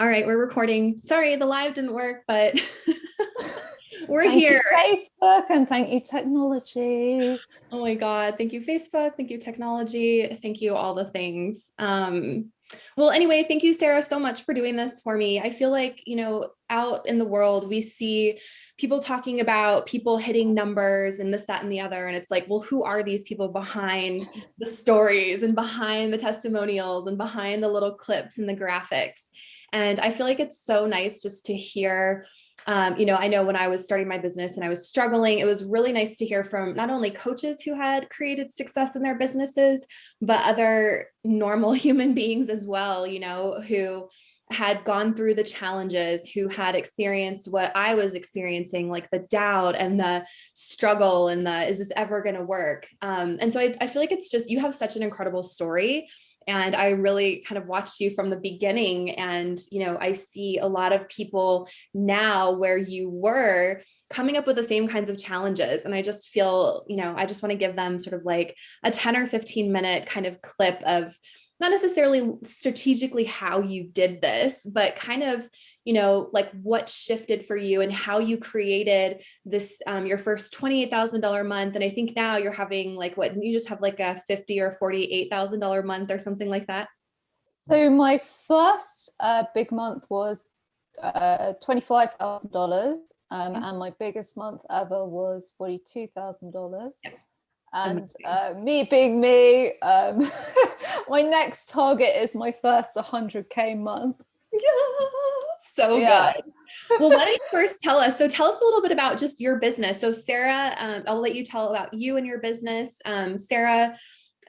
All right, we're recording. Sorry, the live didn't work, but we're Thank here. you, Facebook, and thank you, technology. Oh my God. Thank you, Facebook. Thank you, technology. Thank you, all the things. Well, anyway, thank you, Sarah, so much for doing this for me. I feel like, out in the world, we see people talking about people hitting numbers and this, that, and the other. And it's like, well, who are these people behind the stories and behind the testimonials and behind the little clips and the graphics? And I feel like it's so nice just to hear. I know when I was starting my business and I was struggling, it was really nice to hear from not only coaches who had created success in their businesses, but other normal human beings as well, who had gone through the challenges, who had experienced what I was experiencing, like the doubt and the struggle and the, is this ever going to work? And so I feel like it's just, you have such an incredible story. And I really kind of watched you from the beginning. And, I see a lot of people now where you were coming up with the same kinds of challenges. And I just feel, I just want to give them sort of like a 10 or 15-minute kind of clip of not necessarily strategically how you did this, but kind of, like what shifted for you and how you created this, your first $28,000 month. And I think now you're having like, what, you just have like a $50,000 or $48,000 month or something like that. So my first big month was $25,000, and my biggest month ever was $42,000. And me being me, my next target is my first 100K month. Yeah, so good. Well, why don't you first tell us? So tell us a little bit about just your business. So Sara, I'll let you tell about you and your business. Sara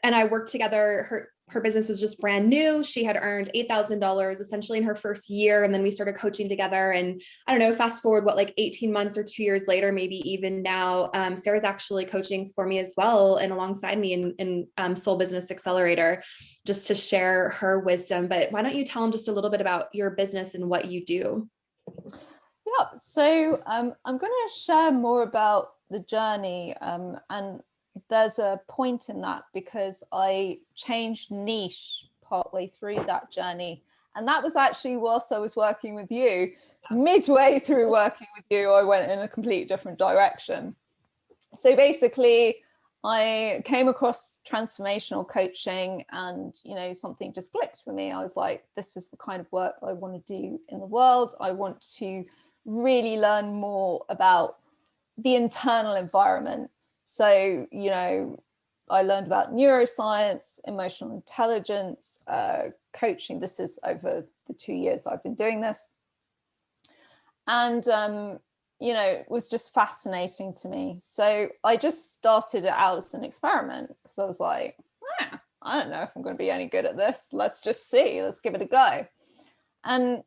and I worked together. Her business was just brand new. She had earned $8,000 essentially in her first year. And then we started coaching together. And I don't know, fast forward, like 18 months or 2 years later, maybe even now, Sara's actually coaching for me as well and alongside me in Soul Business Accelerator, just to share her wisdom. But why don't you tell them just a little bit about your business and what you do? Yeah, so I'm going to share more about the journey, and there's a point in that because I changed niche partway through that journey. And that was actually whilst I was working with you. Midway through working with you, I went in a completely different direction. So basically, I came across transformational coaching and, something just clicked for me. I was like, this is the kind of work I want to do in the world. I want to really learn more about the internal environment. So, I learned about neuroscience, emotional intelligence, coaching. This is over the 2 years I've been doing this. And, it was just fascinating to me. So I just started it out as an experiment because I was like, I don't know if I'm going to be any good at this. Let's just see. Let's give it a go. And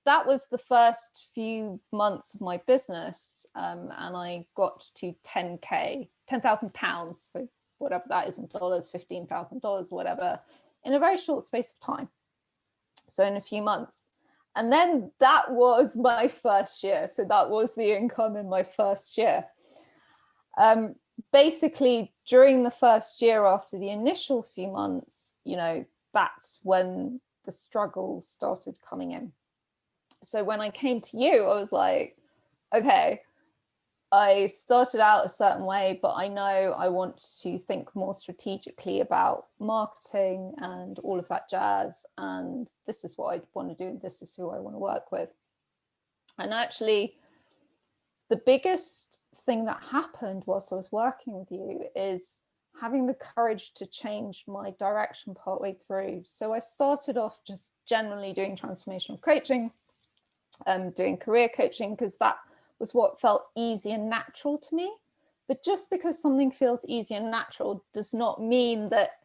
that was the first few months of my business, and I got to 10,000 pounds, so whatever that is in dollars, $15,000, whatever, in a very short space of time. So in a few months. And then that was my first year. So that was the income in my first year. Basically, during the first year after the initial few months, that's when the struggles started coming in. So when I came to you, I was like, okay, I started out a certain way, but I know I want to think more strategically about marketing and all of that jazz. And this is what I want to do. This is who I want to work with. And actually, the biggest thing that happened whilst I was working with you is having the courage to change my direction partway through. So I started off just generally doing transformational coaching, doing career coaching, because that was what felt easy and natural to me. But just because something feels easy and natural does not mean that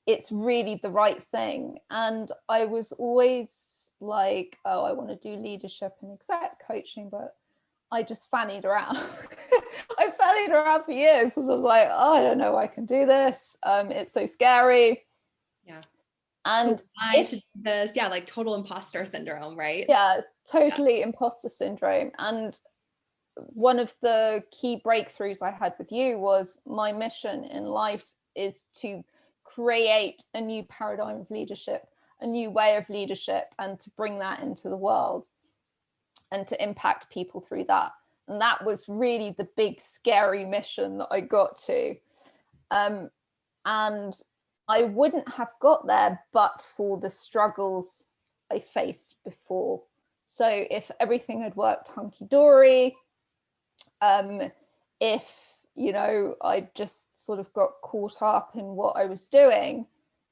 it's really the right thing. And I was always like, oh, I want to do leadership and exec coaching, but I just fannied around. I fannied around for years because I was like, oh, I don't know I can do this. It's so scary. Yeah. And like total imposter syndrome, right? Yeah, totally imposter syndrome. And one of the key breakthroughs I had with you was my mission in life is to create a new paradigm of leadership, a new way of leadership and to bring that into the world and to impact people through that. And that was really the big scary mission that I got to. And I wouldn't have got there but for the struggles I faced before. So if everything had worked hunky-dory, if, you know, I just sort of got caught up in what I was doing,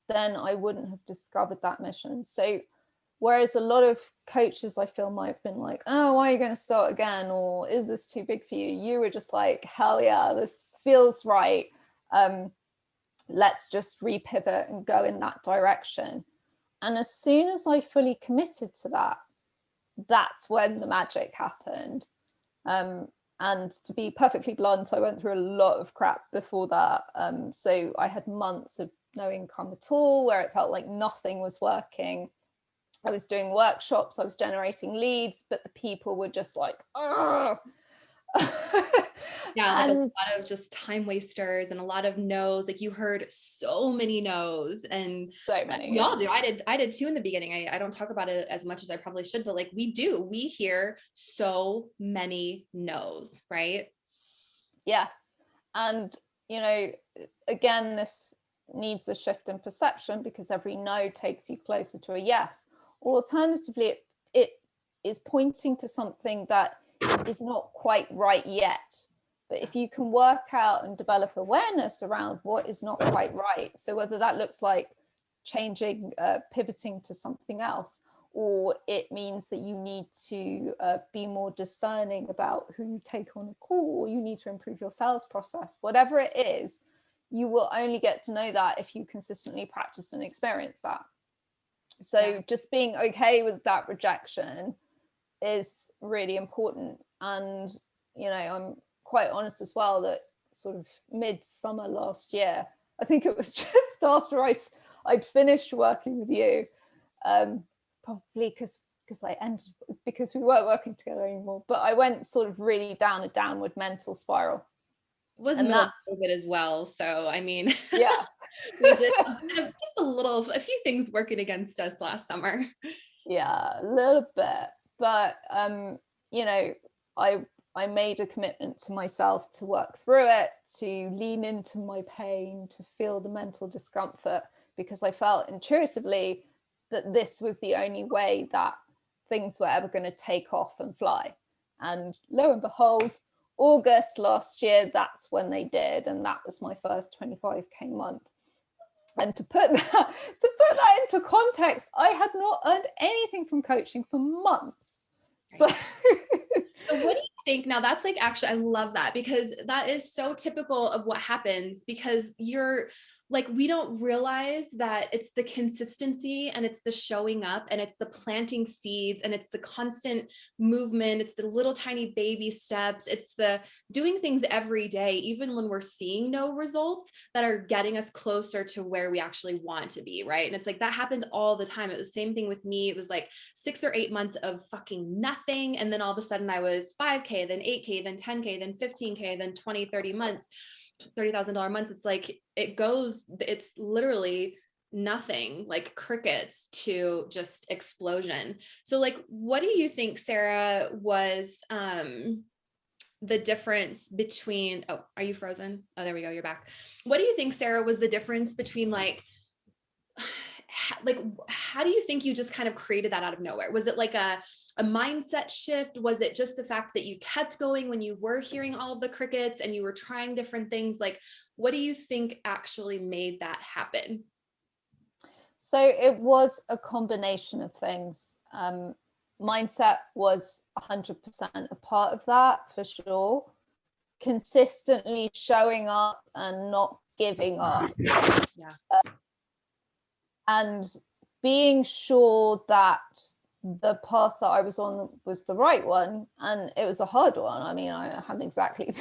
then I wouldn't have discovered that mission. So whereas a lot of coaches I feel might have been like, oh, why are you going to start again? Or is this too big for you? You were just like, hell yeah, this feels right. Let's just repivot and go in that direction. And as soon as I fully committed to that, that's when the magic happened. And to be perfectly blunt, I went through a lot of crap before that. So I had months of no income at all, where it felt like nothing was working. I was doing workshops, I was generating leads, but the people were just like, oh. Yeah, like a lot of just time wasters and a lot of no's. Like you heard so many no's, and so many. We all do. I did too in the beginning. I don't talk about it as much as I probably should, but like we hear so many no's, right? Yes. And, you know, again, this needs a shift in perception because every no takes you closer to a yes. Or alternatively, it is pointing to something that is not quite right yet. But if you can work out and develop awareness around what is not quite right, so whether that looks like changing, pivoting to something else, or it means that you need to be more discerning about who you take on a call, or you need to improve your sales process, whatever it is, you will only get to know that if you consistently practice and experience that. So just being okay with that rejection is really important. And, you know, I'm quite honest as well that sort of mid-summer last year, I think it was just after I'd finished working with you, probably because we weren't working together anymore, but I went sort of really down a downward mental spiral. It was middle of COVID as well. So, I mean, yeah, we did a few things working against us last summer. Yeah, a little bit. But, you know, I made a commitment to myself to work through it, to lean into my pain, to feel the mental discomfort, because I felt intuitively that this was the only way that things were ever going to take off and fly. And lo and behold, August last year, that's when they did. And that was my first 25K month. And to put that into context, I had not earned anything from coaching for months. So what do you think? Now that's like, actually, I love that, because that is so typical of what happens, because you're like, we don't realize that it's the consistency and it's the showing up and it's the planting seeds and it's the constant movement. It's the little tiny baby steps. It's the doing things every day, even when we're seeing no results, that are getting us closer to where we actually want to be. Right. And it's like, that happens all the time. It was the same thing with me. It was like 6 or 8 months of fucking nothing. And then all of a sudden I was 5K, then 8K, then 10K, then 15K, then 20, 30 months. $30,000 months. It's like, it's literally nothing, like crickets to just explosion. So like, what do you think, Sara, was the difference between, oh, are you frozen? Oh, there we go. You're back. What do you think, Sara, was the difference between like, how do you think you just kind of created that out of nowhere? Was it like a mindset shift? Was it just the fact that you kept going when you were hearing all of the crickets and you were trying different things? Like, what do you think actually made that happen? So it was a combination of things. Mindset was 100% a part of that, for sure. Consistently showing up and not giving up. Yeah. And being sure that the path that I was on was the right one. And it was a hard one. I mean, I hadn't exactly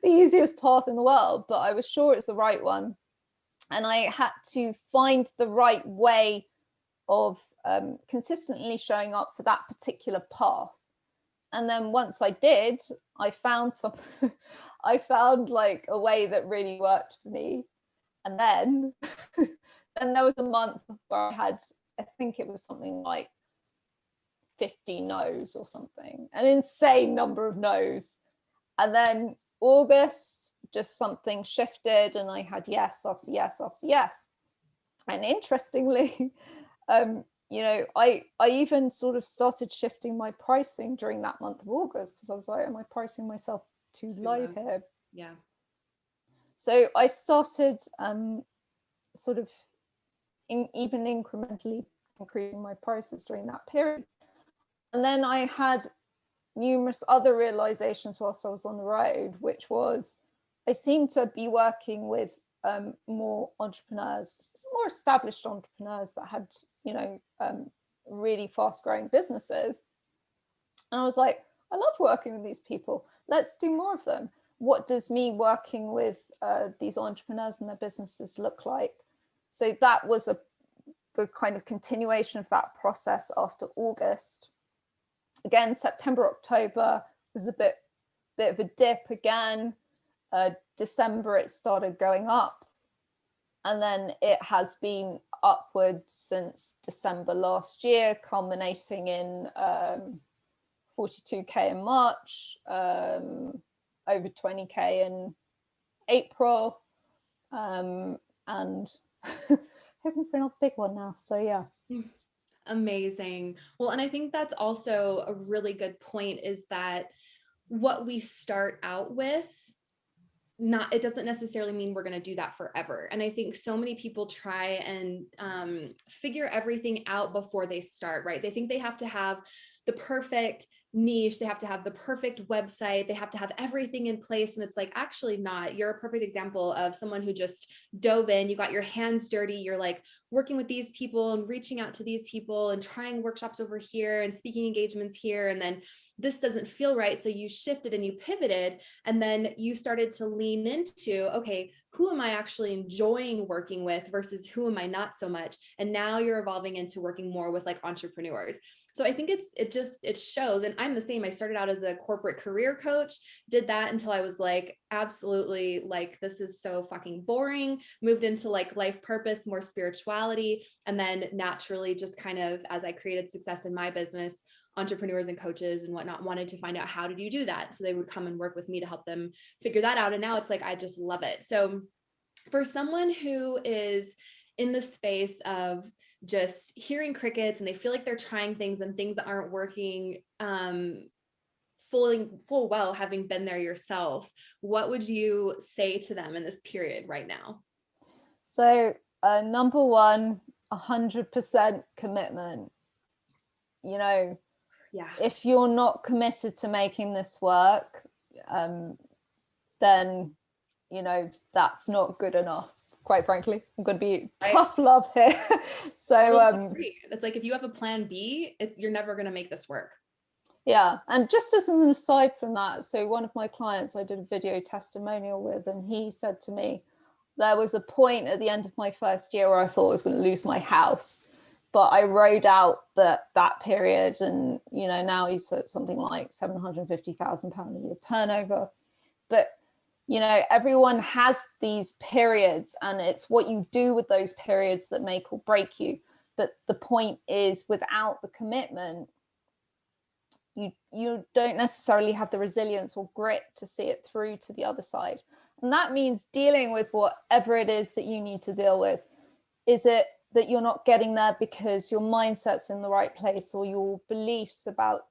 the easiest path in the world, but I was sure it's the right one. And I had to find the right way of consistently showing up for that particular path. And then once I did, I found like a way that really worked for me. And then there was a month where I had I think it was something like 50 no's or something, an insane number of no's. And then August, just something shifted and I had yes after yes after yes. And interestingly, you know, I even sort of started shifting my pricing during that month of August, because I was like, am I pricing myself too low here? Yeah. So I started sort of even incrementally increasing my prices during that period. And then I had numerous other realizations whilst I was on the road, which was I seemed to be working with more entrepreneurs, more established entrepreneurs that had, you know, really fast growing businesses. And I was like, I love working with these people. Let's do more of them. What does me working with these entrepreneurs and their businesses look like? So that was the kind of continuation of that process after August. Again, September, October was a bit of a dip again. December, it started going up. And then it has been upward since December last year, culminating in 42K in March, over 20K in April, and hoping for another big one now. So yeah. Amazing. Well, and I think that's also a really good point, is that what we start out with, it doesn't necessarily mean we're going to do that forever. And I think so many people try and figure everything out before they start, right? They think they have to have the perfect niche, they have to have the perfect website, they have to have everything in place. And it's like, actually not. You're a perfect example of someone who just dove in, you got your hands dirty, you're like working with these people and reaching out to these people and trying workshops over here and speaking engagements here. And then this doesn't feel right. So you shifted and you pivoted, and then you started to lean into, okay, who am I actually enjoying working with versus who am I not so much? And now you're evolving into working more with like entrepreneurs. So I think it shows. And I'm the same. I started out as a corporate career coach, did that until I was like, absolutely, like, this is so fucking boring, moved into like life purpose, more spirituality. And then naturally, just kind of as I created success in my business, entrepreneurs and coaches and whatnot wanted to find out, how did you do that? So they would come and work with me to help them figure that out. And now it's like, I just love it. So for someone who is in the space of just hearing crickets and they feel like they're trying things and things aren't working, full well, having been there yourself, what would you say to them in this period right now? So number one, 100% commitment. You know, yeah, if you're not committed to making this work, then, you know, that's not good enough. Quite frankly, I'm going to be tough love here. So it's like, if you have a plan B, you're never going to make this work. Yeah. And just as an aside from that, so one of my clients I did a video testimonial with, and he said to me, there was a point at the end of my first year where I thought I was going to lose my house, but I rode out that period, and, you know, now he's at something like £750,000 a year turnover. But, you know, everyone has these periods, and it's what you do with those periods that make or break you. But the point is, without the commitment, you don't necessarily have the resilience or grit to see it through to the other side. And that means dealing with whatever it is that you need to deal with. Is it that you're not getting there because your mindset's in the right place, or your beliefs about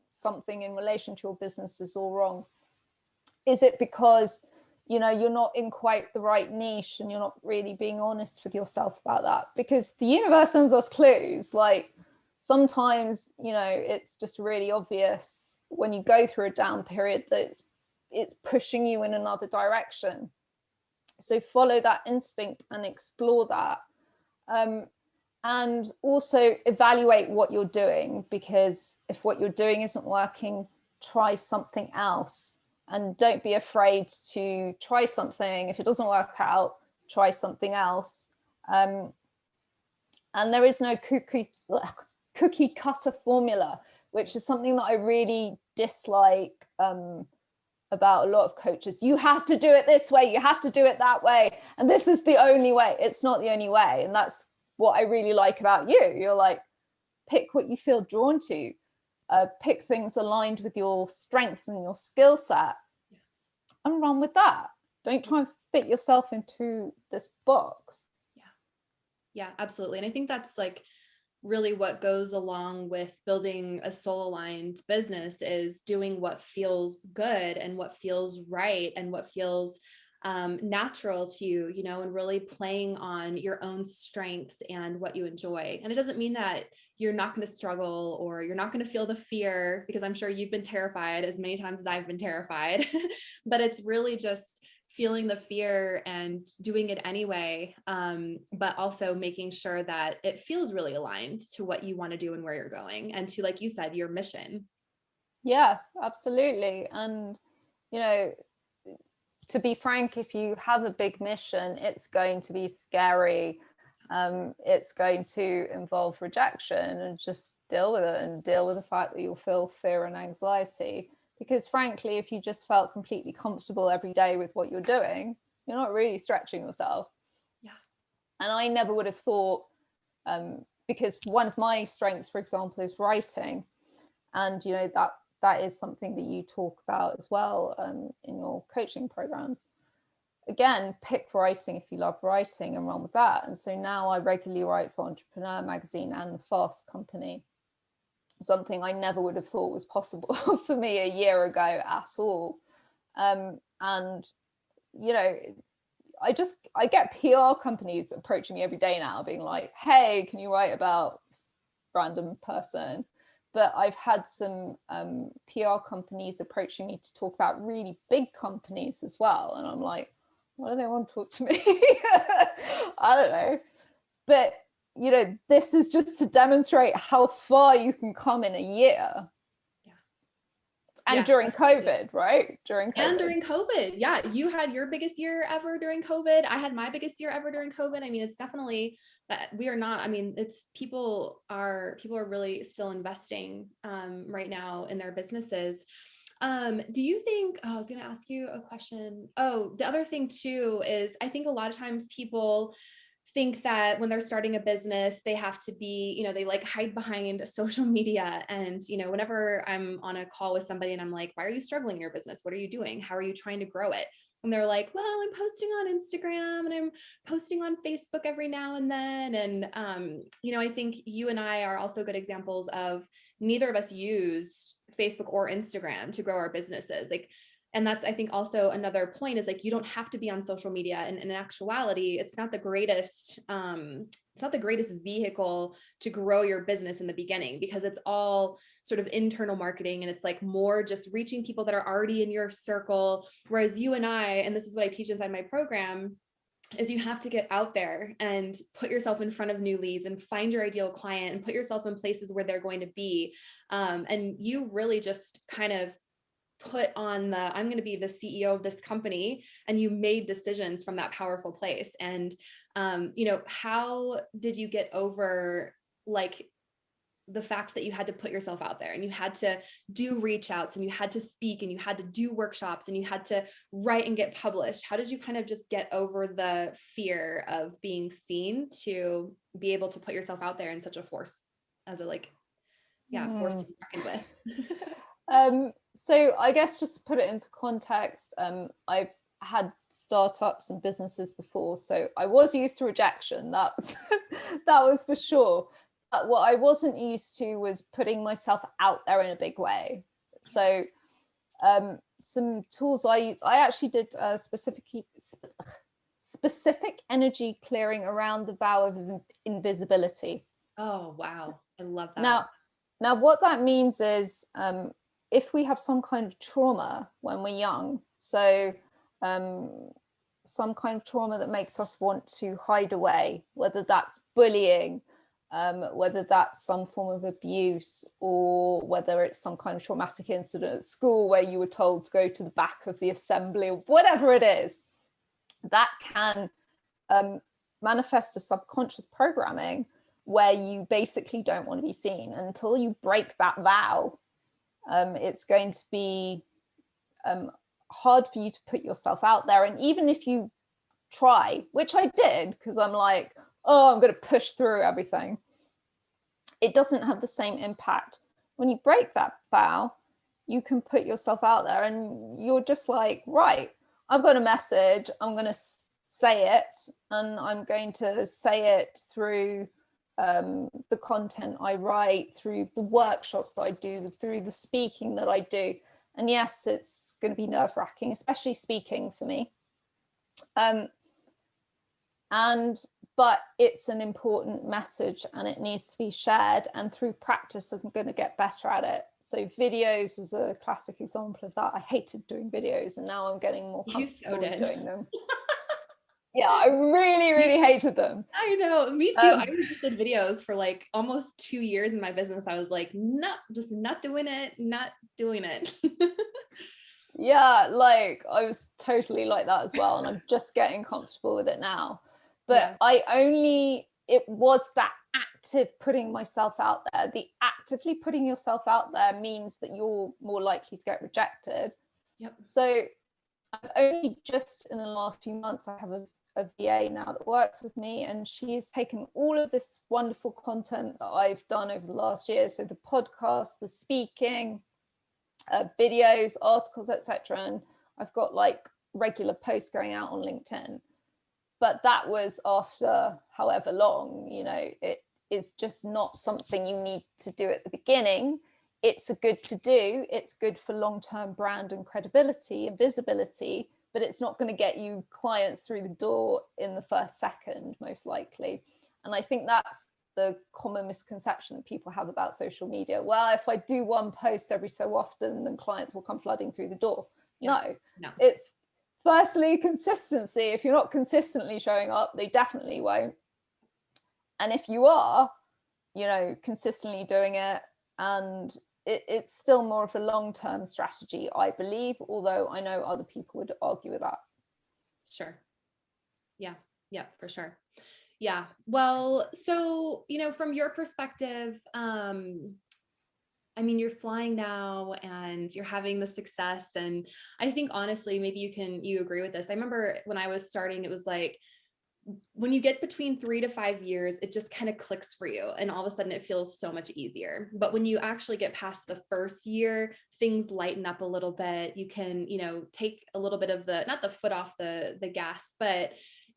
something in relation to your business is all wrong? Is it because, you know, you're not in quite the right niche and you're not really being honest with yourself about that? Because the universe sends us clues. Like, sometimes, you know, it's just really obvious when you go through a down period that it's pushing you in another direction. So follow that instinct and explore that. And also evaluate what you're doing, because if what you're doing isn't working, try something else. And don't be afraid to try something. If it doesn't work out, try something else. And there is no cookie cutter formula, which is something that I really dislike about a lot of coaches. You have to do it this way, you have to do it that way, and this is the only way. It's not the only way, and that's what I really like about you. You're like, pick what you feel drawn to, pick things aligned with your strengths and your skill set, and run with that. Don't try and fit yourself into this box. Yeah, absolutely. And I think that's like really what goes along with building a soul aligned business, is doing what feels good and what feels right and what feels natural to you, you know, and really playing on your own strengths and what you enjoy. And it doesn't mean that you're not going to struggle or you're not going to feel the fear, because I'm sure you've been terrified as many times as I've been terrified, but it's really just feeling the fear and doing it anyway, but also making sure that it feels really aligned to what you want to do and where you're going, and to, like you said, your mission. Yes, absolutely. And, you know, to be frank, if you have a big mission, it's going to be scary. It's going to involve rejection, and just deal with it, and deal with the fact that you'll feel fear and anxiety. Because frankly, if you just felt completely comfortable every day with what you're doing, you're not really stretching yourself. Yeah. And I never would have thought, because one of my strengths, for example, is writing. And, you know, that is something that you talk about as well in your coaching programs. Again, pick writing if you love writing and run with that. And so now I regularly write for Entrepreneur Magazine and the Fast Company. Something I never would have thought was possible for me a year ago at all. And, you know, I get PR companies approaching me every day now being like, hey, can you write about this random person? But I've had some PR companies approaching me to talk about really big companies as well. And I'm like, why do they want to talk to me? I don't know. But you know, this is just to demonstrate how far you can come in a year. Yeah. And during COVID, right? During COVID. Yeah. You had your biggest year ever during COVID. I had my biggest year ever during COVID. I mean, it's definitely that we are not, I mean, it's people are really still investing right now in their businesses. Do you think, I was going to ask you a question. Oh, the other thing too, is I think a lot of times people think that when they're starting a business, they have to be, you know, they like hide behind social media. And, you know, whenever I'm on a call with somebody and I'm like, why are you struggling in your business? What are you doing? How are you trying to grow it? And they're like, well, I'm posting on Instagram and I'm posting on Facebook every now and then. And, you know, I think you and I are also good examples of neither of us used Facebook or Instagram to grow our businesses. Like, and that's, I think, also another point, is like, you don't have to be on social media. And in actuality, it's not the greatest vehicle to grow your business in the beginning, because it's all sort of internal marketing. And it's like more just reaching people that are already in your circle. Whereas you and I, and this is what I teach inside my program, is you have to get out there and put yourself in front of new leads and find your ideal client and put yourself in places where they're going to be. And you really just kind of put on I'm going to be the CEO of this company, and you made decisions from that powerful place. And, you know, how did you get over like the fact that you had to put yourself out there and you had to do reach outs and you had to speak and you had to do workshops and you had to write and get published? How did you kind of just get over the fear of being seen to be able to put yourself out there in such a force, as a force to be reckoned with? So I guess just to put it into context, I've had startups and businesses before, so I was used to rejection, that that was for sure. But what I wasn't used to was putting myself out there in a big way. So some tools I use, I actually did specific energy clearing around the vow of invisibility. Oh, wow. I love that. Now what that means is, if we have some kind of trauma when we're young, so some kind of trauma that makes us want to hide away, whether that's bullying, whether that's some form of abuse, or whether it's some kind of traumatic incident at school where you were told to go to the back of the assembly, or whatever it is, that can manifest as subconscious programming where you basically don't want to be seen. And until you break that vow, it's going to be hard for you to put yourself out there. And even if you try, which I did, because I'm like, oh, I'm going to push through everything. It doesn't have the same impact. When you break that vow, you can put yourself out there and you're just like, right, I've got a message, I'm going to say it, and I'm going to say it through the content I write, through the workshops that I do, through the speaking that I do. And yes, it's going to be nerve-wracking, especially speaking for me. But it's an important message and it needs to be shared, and through practice I'm going to get better at it. So videos was a classic example of that. I hated doing videos and now I'm getting more comfortable doing them. Yeah, I really, really hated them. I know, me too. I just did videos for like almost 2 years in my business. I was like, no, just not doing it. Yeah, like I was totally like that as well. And I'm just getting comfortable with it now. But yeah. It was that active putting myself out there. The actively putting yourself out there means that you're more likely to get rejected. Yep. So I've only just in the last few months, I have a VA now that works with me, and she's taken all of this wonderful content that I've done over the last year. So the podcast, the speaking, videos, articles, etc. And I've got like regular posts going out on LinkedIn. But that was after however long, it is just not something you need to do at the beginning. It's a good to do. It's good for long-term brand and credibility and visibility, but it's not going to get you clients through the door in the first second, most likely. And I think that's the common misconception that people have about social media. Well, if I do one post every so often, then clients will come flooding through the door. No. It's firstly consistency. If you're not consistently showing up, they definitely won't. And if you are, consistently doing it, and it's still more of a long-term strategy, I believe, although I know other people would argue with that. Sure. Yeah, for sure. Yeah. Well, so, from your perspective, I mean, you're flying now and you're having the success. And I think honestly, maybe you agree with this. I remember when I was starting, it was like, when you get between 3 to 5 years, it just kind of clicks for you. And all of a sudden it feels so much easier. But when you actually get past the first year, things lighten up a little bit. You can, take a little bit of not the foot off the gas, but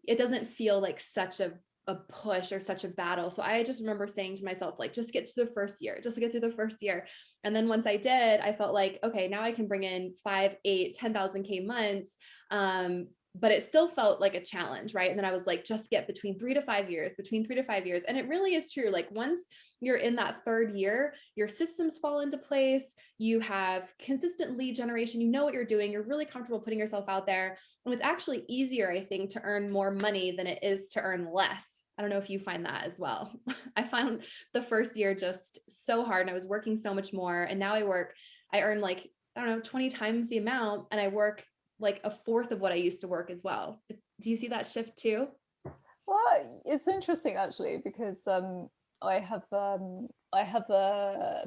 it doesn't feel like such a push or such a battle. So I just remember saying to myself, like, just get through the first year. And then once I did, I felt like, okay, now I can bring in 5, 8, 10,000 K months. But it still felt like a challenge, right? And then I was like, just get between 3 to 5 years. And it really is true. Like once you're in that third year, your systems fall into place. You have consistent lead generation. You know what you're doing. You're really comfortable putting yourself out there. And it's actually easier, I think, to earn more money than it is to earn less. I don't know if you find that as well. I found the first year just so hard, and I was working so much more. And now I earn like, 20 times the amount, and I work like a fourth of what I used to work as well. Do you see that shift too? Well, it's interesting actually, because I have a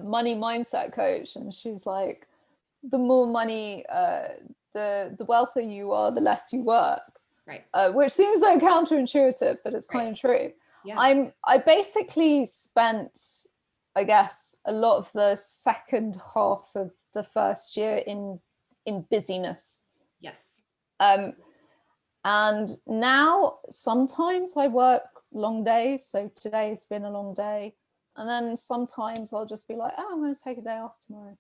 money mindset coach, and she's like, the more money, the wealthier you are, the less you work. Right. Which seems so counterintuitive, but it's kind of true. Yeah. I basically spent, I guess, a lot of the second half of the first year in busyness. Yes. And now sometimes I work long days. So today's been a long day. And then sometimes I'll just be like, oh, I'm going to take a day off tomorrow.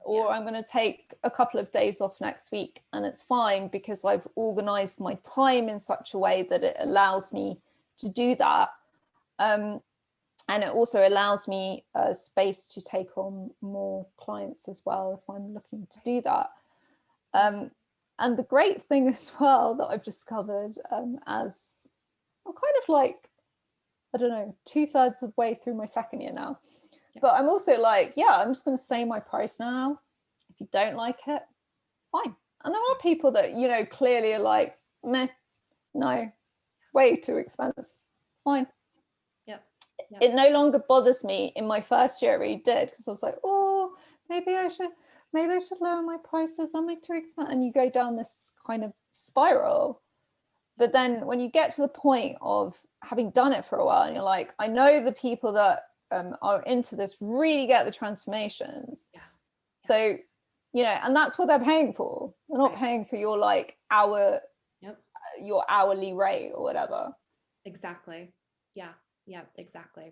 Or I'm going to take a couple of days off next week, and it's fine because I've organized my time in such a way that it allows me to do that. And it also allows me space to take on more clients as well if I'm looking to do that. And the great thing as well that I've discovered as I'm kind of like, I don't know, 2/3 of the way through my second year now. But I'm also like, I'm just going to say my price now. If you don't like it, fine. And there are people that, clearly are like, meh, no, way too expensive. Fine. It no longer bothers me. In my first year, it really did, because I was like, oh, maybe I should lower my prices. Am I too expensive? And you go down this kind of spiral. But then when you get to the point of having done it for a while, and you're like, I know the people that are into this really get the transformations. Yeah. So, you know, and that's what they're paying for. They're not paying for your like your hourly rate or whatever. Exactly. Yeah. Yeah, exactly.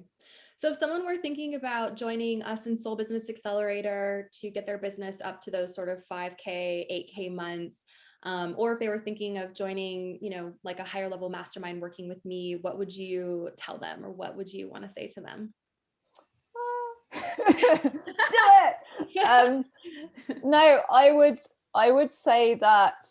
So if someone were thinking about joining us in Soul Business Accelerator to get their business up to those sort of 5K, 8K months, or if they were thinking of joining, you know, like a higher level mastermind working with me, what would you tell them, or what would you want to say to them? Do it. No, I would say that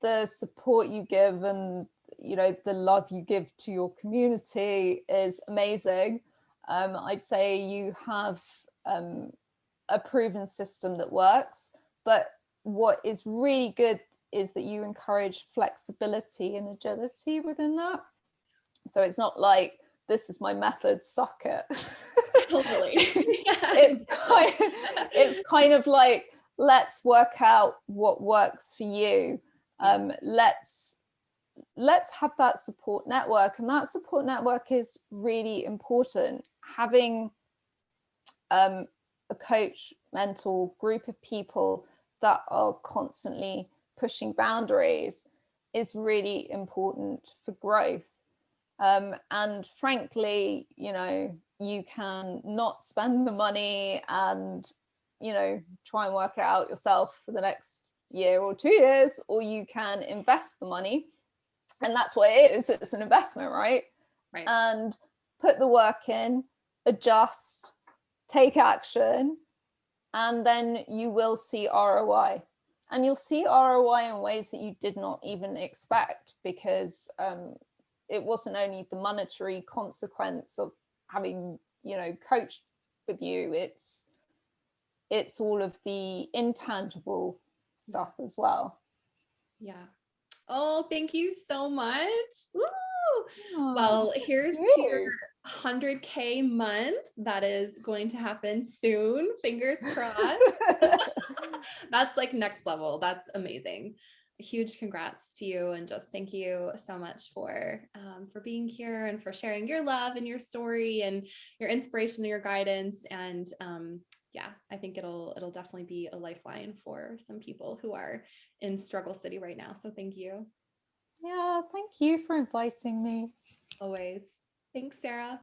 the support you give and, you know, the love you give to your community is amazing. I'd say you have a proven system that works, but what is really good is that you encourage flexibility and agility within that. So it's not like, this is my method, suck it. Totally. It's kind of like, let's work out what works for you. Let's have that support network, and that support network is really important. Having a coach, mentor, group of people that are constantly pushing boundaries is really important for growth. And frankly, you know, you can not spend the money and, you know, try and work it out yourself for the next year or 2 years, or you can invest the money. And that's what it is. It's an investment, right? And put the work in, adjust, take action, and then you will see ROI. And you'll see ROI in ways that you did not even expect, because it wasn't only the monetary consequence of having, you know, coached with you, it's all of the intangible stuff as well. Yeah. Oh, thank you so much. Woo! Oh, well, here's to your 100K month. That is going to happen soon. Fingers crossed. That's like next level. That's amazing. A huge congrats to you, and just thank you so much for being here and for sharing your love and your story and your inspiration and your guidance. And yeah, I think it'll definitely be a lifeline for some people who are in struggle city right now. So thank you. Yeah, thank you for inviting me. Always. Thanks, Sara.